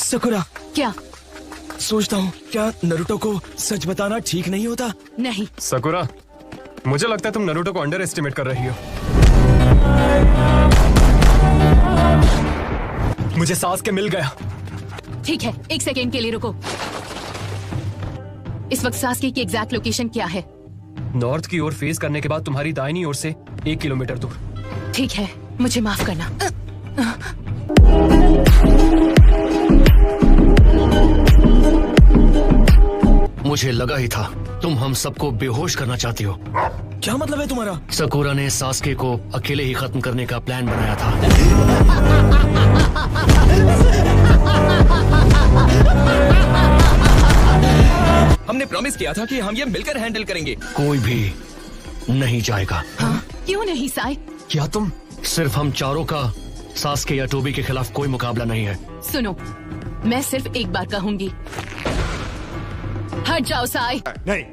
Sakura, क्या? सोचता हूँ क्या नरुटो को सच बताना ठीक नहीं होता? नहीं। सकुरा, मुझे लगता है तुम नरुटो को अंडर एस्टिमेट कर रही हो। मुझे सास्के मिल गया। ठीक है, एक सेकेंड के लिए रुको। इस वक्त सास्के की एग्जैक्ट लोकेशन क्या है? नॉर्थ की ओर फेस करने के बाद तुम्हारी दाहिनी ओर से 1 किलोमीटर दूर। ठीक है, मुझे माफ करना। मुझे लगा ही था तुम हम सबको बेहोश करना चाहती हो। क्या मतलब है तुम्हारा? सकुरा ने सास्के को अकेले ही खत्म करने का प्लान बनाया था। हमने प्रॉमिस किया था कि हम ये मिलकर हैंडल करेंगे। कोई भी नहीं जाएगा। हाँ? क्यों नहीं साई? क्या तुम? सिर्फ हम चारों का सास्के या टोबी के खिलाफ कोई मुकाबला नहीं है। सुनो, मैं सिर्फ एक बार कहूंगी, हट जाओ साई। नहीं।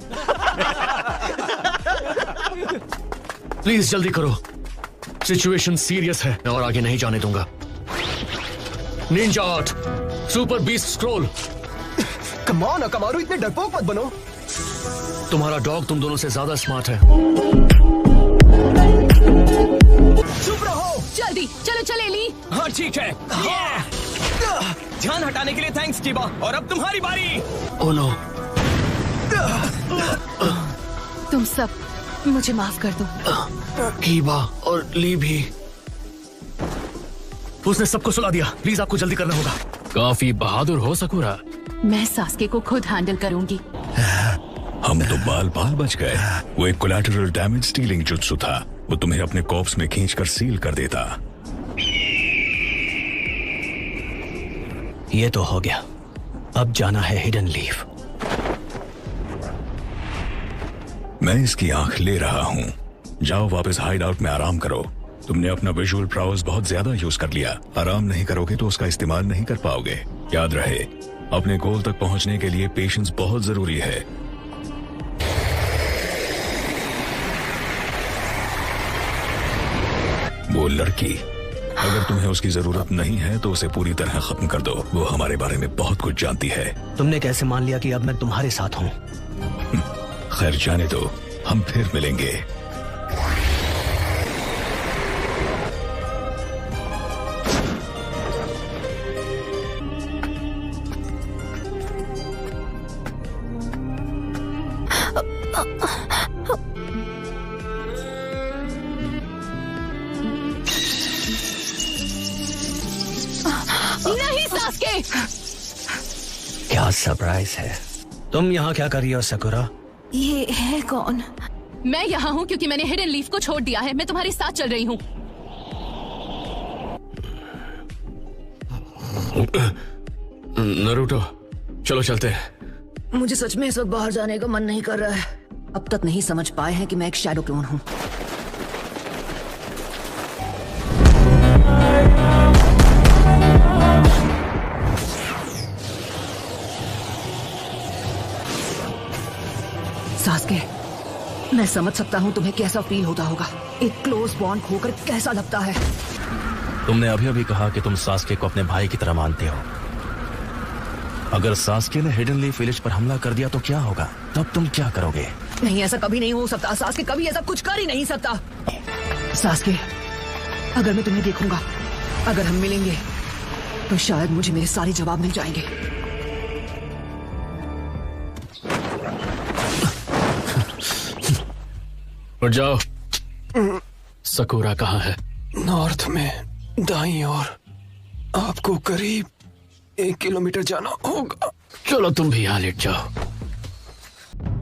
प्लीज जल्दी करो, सिचुएशन सीरियस है और आगे नहीं जाने दूंगा। Ninja art, super beast scroll. Come on Akamaru, इतने डरपोक मत बनो। तुम्हारा डॉग तुम दोनों से ज्यादा स्मार्ट है। चुप रहो। जल्दी चलो, चले ली। हाँ ठीक है। ध्यान हटाने के लिए थैंक्स कीबा, और अब तुम्हारी बारी। Oh no. तुम सब मुझे माफ कर दो। कीबा और ली भी। उसने सबको सुला दिया। प्लीज आपको जल्दी करना होगा। काफी बहादुर हो सकुरा। मैं सास्के को खुद हैंडल करूंगी। हम तो बाल बाल बच गए। वो एक कोलैटरल डैमेज स्टीलिंग जुत्सु था। वो तुम्हें अपने कॉर्प्स में खींचकर सील कर देता। ये तो हो गया, अब जाना है हिडन लीफ। मैं इसकी आंख ले रहा हूँ। जाओ वापस हाइड आउट में आराम करो। तुमने अपना विजुअल प्राउस बहुत ज्यादा यूज कर लिया। आराम नहीं करोगे तो उसका इस्तेमाल नहीं कर पाओगे। याद रहे, अपने गोल तक पहुंचने के लिए पेशेंस बहुत जरूरी है। वो लड़की, अगर तुम्हें उसकी जरूरत नहीं है तो उसे पूरी तरह खत्म कर दो। वो हमारे बारे में बहुत कुछ जानती है। तुमने कैसे मान लिया कि अब मैं तुम्हारे साथ हूँ? खैर जाने दो, हम फिर मिलेंगे। नहीं सास्के। क्या सरप्राइज है। तुम यहाँ क्या कर रही हो सकुरा? ये है कौन? मैं यहाँ हूँ क्योंकि मैंने हिडन लीफ को छोड़ दिया है। मैं तुम्हारे साथ चल रही हूँ। नरुटो, चलो चलते हैं। मुझे सच में इस वक्त बाहर जाने का मन नहीं कर रहा है। अब तक नहीं समझ पाए हैं कि मैं एक शैडो क्लोन हूँ। सास्के, मैं समझ सकता हूँ तुम्हें कैसा फील होता होगा। एक क्लोज बॉन्ड खोकर कैसा लगता है। तुमने अभी अभी कहा कि तुम सास्के को अपने भाई की तरह मानते हो। अगर सास्के ने हिडन लीफ विलेज पर हमला कर दिया तो क्या होगा? तब तुम क्या करोगे? नहीं, ऐसा कभी नहीं हो सकता। सास्के कभी ऐसा कुछ कर ही नहीं सकता। सास्के, अगर मैं तुम्हें देखूंगा, अगर हम मिलेंगे, तो शायद मुझे मेरे सारे जवाब मिल जाएंगे। उठ जाओ। सकुरा कहाँ है? नॉर्थ में दाईं ओर। आपको करीब 1 किलोमीटर जाना होगा। चलो तुम भी यहाँ लेट जाओ।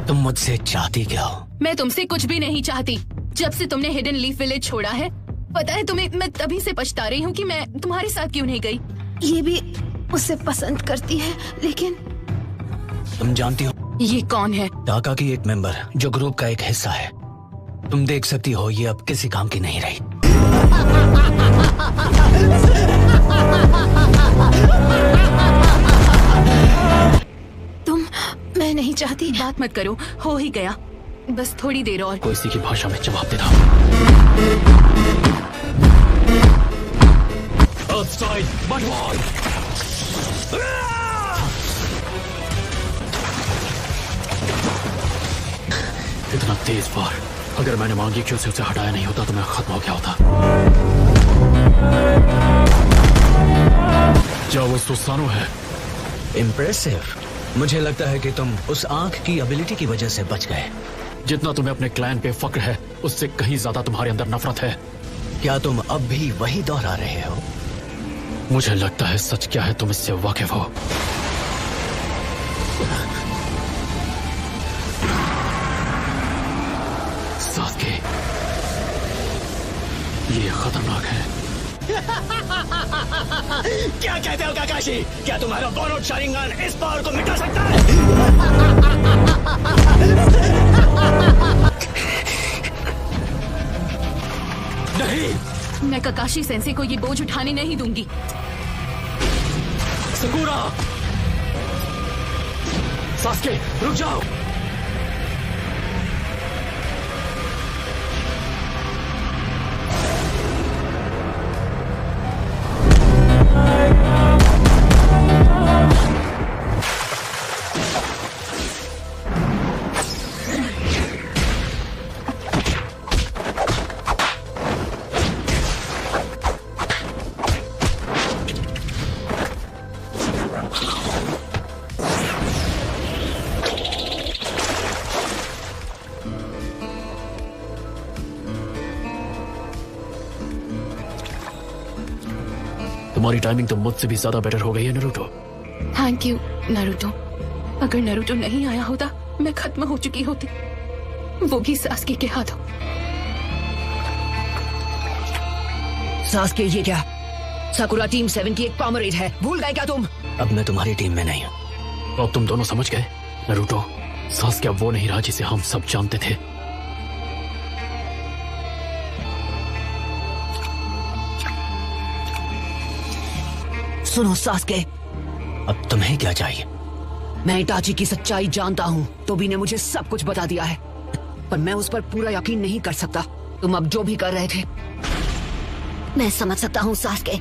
तुम मुझसे चाहती क्या हो? मैं तुमसे कुछ भी नहीं चाहती। जब से तुमने हिडन लीफ विलेज छोड़ा है, पता है तुम्हें, मैं तभी से पछता रही हूँ कि मैं तुम्हारे साथ क्यों नहीं गई। ये भी उसे पसंद करती है, लेकिन तुम जानती हो ये कौन है? टाका की एक मेंबर जो ग्रुप का एक हिस्सा है। तुम देख सकती हो ये अब किसी काम की नहीं रही। मैं नहीं चाहती। बात मत करो, हो ही गया। बस थोड़ी देर और। कोई इसी की भाषा में जवाब देना। Outside, but why? कितना तेज वार। अगर मैंने मांगी क्यों से उसे हटाया नहीं होता तो मैं खत्म हो गया होता। क्या वो सुसानो है? इम्प्रेसिव। मुझे लगता है कि तुम उस आंख की एबिलिटी की वजह से बच गए। जितना तुम्हें अपने क्लैन पे फक्र है उससे कहीं ज्यादा तुम्हारे अंदर नफरत है। क्या तुम अब भी वही दोहरा रहे हो? मुझे लगता है सच क्या है तुम इससे वाकिफ हो। सास्के, ये खतरनाक है। क्या कहते हो काकाशी? क्या तुम्हारा बोरोड शारिंगन इस पावर को मिटा सकता है? नहीं, मैं काकाशी सेंसे को ये बोझ उठाने नहीं दूंगी। सकूरा! सास्के, रुक जाओ। तुम्हारी टाइमिंग तो मुझसे भी ज्यादा बेटर हो गई है नारुतो। Thank you Naruto. अगर नारुतो नहीं आया होता मैं खत्म हो चुकी होती, वो भी सास्के के हाथों। सास्के, ये क्या? साकुरा टीम 7 की एक कॉमरेड है, भूल गए क्या तुम? अब मैं तुम्हारी टीम में नहीं हूँ। अब तुम दोनों समझ गए नारुतो, सास्के अब वो नहीं रहा जिसे हम सब जानते थे। सुनो सास्के, अब तुम्हें क्या चाहिए? मैं इटाची की सच्चाई जानता हूँ। टोबी ने मुझे सब कुछ बता दिया है, पर मैं उस पर पूरा यकीन नहीं कर सकता। तुम अब जो भी कर रहे थे मैं समझ सकता हूँ सास्के।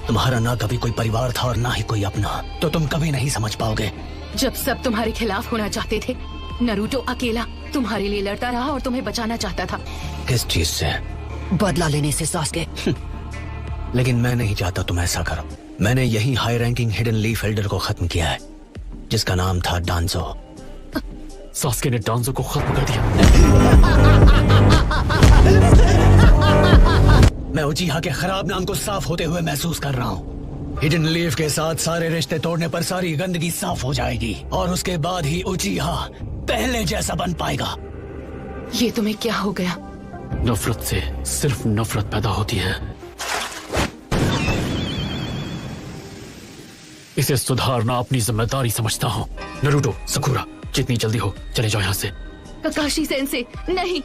तुम्हारा ना कभी कोई परिवार था और ना ही कोई अपना, तो तुम कभी नहीं समझ पाओगे। जब सब तुम्हारे खिलाफ होना चाहते थे, नारुतो अकेला तुम्हारे लिए लड़ता रहा और तुम्हें बचाना चाहता था। किस चीज से? बदला लेने से सास्के। लेकिन मैं नहीं चाहता तुम ऐसा करो। मैंने यही high ranking hidden leaf Elder को खत्म किया है, जिसका नाम था डांजो। सास्के ने डांजो को खत्म कर दिया। मैं उचिहा के खराब नाम को साफ होते हुए महसूस कर रहा हूँ। हिडन लीफ के साथ सारे रिश्ते तोड़ने पर सारी गंदगी साफ हो जाएगी और उसके बाद ही उचिहा पहले जैसा बन पाएगा। ये तुम्हें क्या हो गया? नफरत से सिर्फ नफरत पैदा होती है। इसे सुधारना अपनी जिम्मेदारी समझता हूँ। नारुतो, सकुरा, जितनी जल्दी हो चले जाओ यहाँ से। काकाशी सेंसे, नहीं।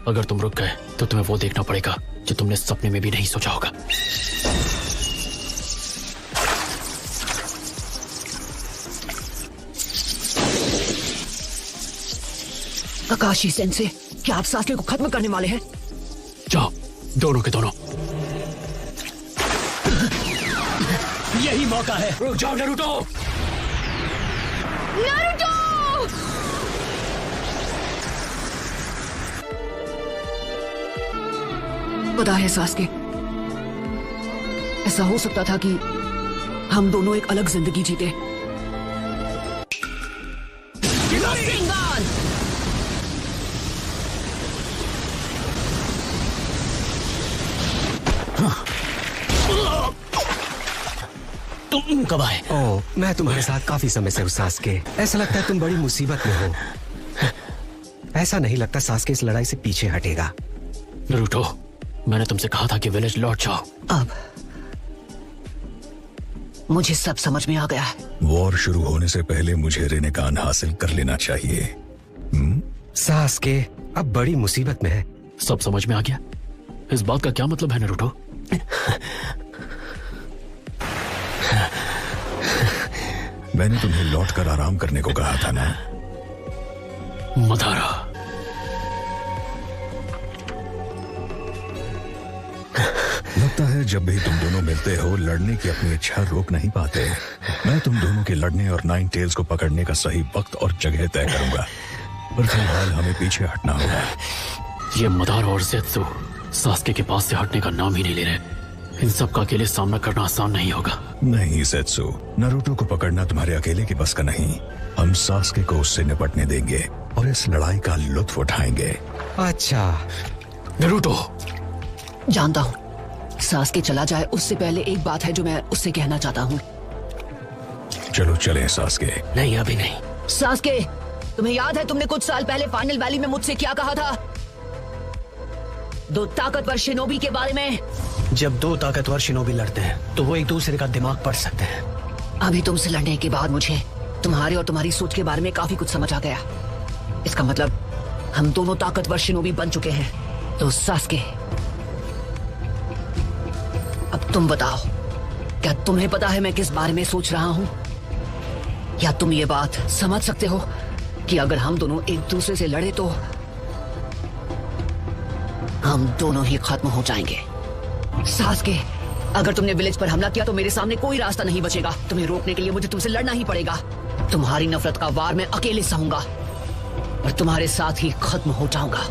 अगर तुम रुक गए तो तुम्हें वो देखना पड़ेगा जो तुमने सपने में भी नहीं सोचा होगा। काकाशी सेंसे, क्या आप सास्के को खत्म करने वाले हैं? जाओ, दोनों के दोनों। यही मौका है। रुक जाओ नारुतो। नारुतो! पता है सास्के, ऐसा हो सकता था कि हम दोनों एक अलग जिंदगी जीते। तुम कब आए? ओह, मैं तुम्हारे साथ काफी समय से हूँ सास्के। ऐसा लगता है तुम बड़ी मुसीबत में हो। ऐसा नहीं लगता सास्के इस लड़ाई से पीछे हटेगा। नारुतो, मैंने तुमसे कहा था कि विलेज लौट जाओ। अब मुझे सब समझ में आ गया है। वॉर शुरू होने से पहले मुझे रेनेकान हासिल कर लेना चाहिए। सास्के अब बड़ी मुसीबत में है। सब समझ में आ गया। इस बात का क्या मतलब है नारुतो? मैंने तुम्हें लौटकर आराम करने को कहा था ना। मदारा, लगता है जब भी तुम दोनों मिलते हो लड़ने की अपनी इच्छा रोक नहीं पाते। मैं तुम दोनों के लड़ने और नाइन टेल्स को पकड़ने का सही वक्त और जगह तय करूंगा। पर फिलहाल हमें पीछे हटना होगा। ये मदारा और ज़ेत्सु सास्के के पास से हटने का नाम ही नहीं ले रहे। इन सब का अकेले सामना करना आसान नहीं होगा। नहीं ज़ेत्सु, नारुतो को पकड़ना तुम्हारे अकेले के बस का नहीं। हम सास्के को उससे निपटने देंगे और इस लड़ाई का लुत्फ उठाएंगे। अच्छा नारुतो, जानता हूँ सास्के चला जाए उससे पहले एक बात है जो मैं उससे कहना चाहता हूँ। चलो चलें सास्के। नहीं अभी नहीं। सास्के, तुम्हें याद है तुमने कुछ साल पहले फाइनल वैली में मुझसे क्या कहा था? 2 ताकतवर शिनोबी के बारे में। जब 2 ताकतवर शिनोबी लड़ते हैं तो वो एक दूसरे का दिमाग पढ़ सकते हैं। अभी तुमसे लड़ने के बाद मुझे तुम्हारे और तुम्हारी सोच के बारे में काफी कुछ समझ आ गया। इसका मतलब हम दोनों ताकतवर शिनोबी बन चुके हैं। तो सास्के, अब तुम बताओ, क्या तुम्हें पता है मैं किस बारे में सोच रहा हूं? या तुम ये बात समझ सकते हो कि अगर हम दोनों एक दूसरे से लड़े तो हम दोनों ही खत्म हो जाएंगे। सास्के, अगर तुमने विलेज पर हमला किया तो मेरे सामने कोई रास्ता नहीं बचेगा। तुम्हें रोकने के लिए मुझे तुमसे लड़ना ही पड़ेगा। तुम्हारी नफरत का वार मैं अकेले सहूंगा और तुम्हारे साथ ही खत्म हो जाऊंगा।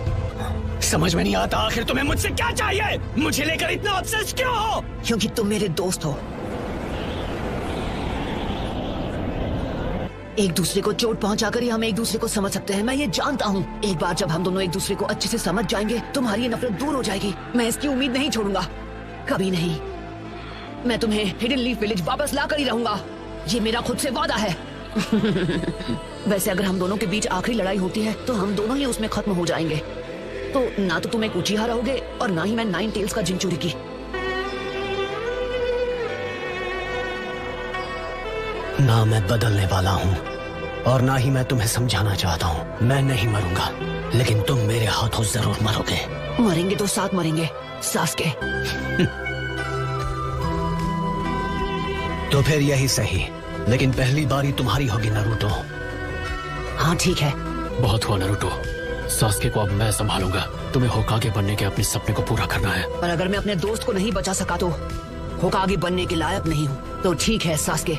समझ में नहीं आता आखिर तुम्हें मुझसे क्या चाहिए? मुझे लेकर इतना ऑब्सेस्ड क्यों हो? क्योंकि तुम मेरे दोस्त हो। एक दूसरे को चोट पहुंचाकर ही हम एक दूसरे को समझ सकते हैं। मैं ये जानता हूँ। एक बार जब हम दोनों एक दूसरे को अच्छे से समझ जाएंगे तुम्हारी ये नफरत दूर हो जाएगी। मैं इसकी उम्मीद नहीं छोड़ूंगा, कभी नहीं। मैं तुम्हें हिडन लीफ विलेज वापस ला कर ही रहूंगा। ये मेरा खुद से वादा है। वैसे अगर हम दोनों के बीच आखिरी लड़ाई होती है तो हम दोनों ही उसमें खत्म हो जाएंगे। तो ना तो तुम एक उचिहा रहोगे और ना ही मैं 9 टेल्स का जिंचुरिकी। ना मैं बदलने वाला हूँ और ना ही मैं तुम्हें समझाना चाहता हूँ। मैं नहीं मरूंगा, लेकिन तुम मेरे हाथों जरूर मरोगे। मरेंगे तो साथ मरेंगे सास्के। तो फिर यही सही, लेकिन पहली बारी तुम्हारी होगी नारुतो। हाँ ठीक है। बहुत हुआ नारुतो, सास्के को अब मैं संभालूंगा। तुम्हें होकागे बनने के अपने सपने को पूरा करना है। पर अगर मैं अपने दोस्त को नहीं बचा सका तो होकागे बनने के लायक नहीं हूँ। तो ठीक है सास्के,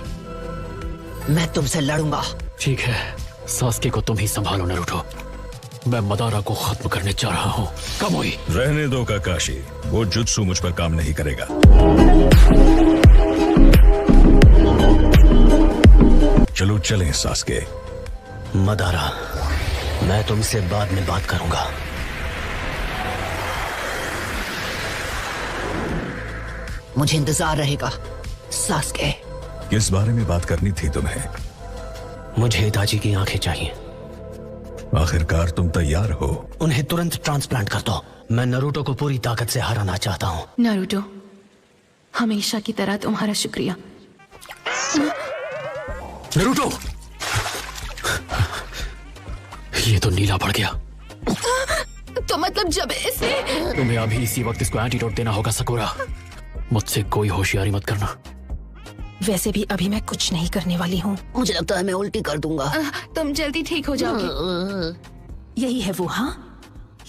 मैं तुमसे लड़ूंगा। ठीक है, सास्के को तुम ही संभालो नारुतो। मैं मदारा को खत्म करने जा रहा हूँ। कामोई, रहने दो काकाशी, वो जुत्सु मुझ पर काम नहीं करेगा। चलो चलें सास्के। मदारा, मैं तुमसे बाद में बात करूंगा। मुझे इंतजार रहेगा सास्के। किस बारे में बात करनी थी तुम्हें? मुझे हिताची की आंखें चाहिए। आखिरकार तुम तैयार हो? उन्हें तुरंत ट्रांसप्लांट कर दो। मैं नारुतो को पूरी ताकत से हराना चाहता हूँ। नारुतो, हमेशा की तरह तुम्हारा शुक्रिया। नारुतो, ये तो नीला पड़ गया। तो मतलब जब इसने तुम्हें अभी इसी वक्त इसको एंटीडोट देना होगा सकुरा। मुझसे कोई होशियारी मत करना। वैसे भी अभी मैं कुछ नहीं करने वाली हूँ। मुझे लगता है मैं उल्टी कर दूंगा। तुम जल्दी ठीक हो जाओगे। यही है वो, हाँ,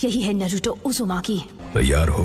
यही है नारुतो उज़ुमाकी। तैयार हो?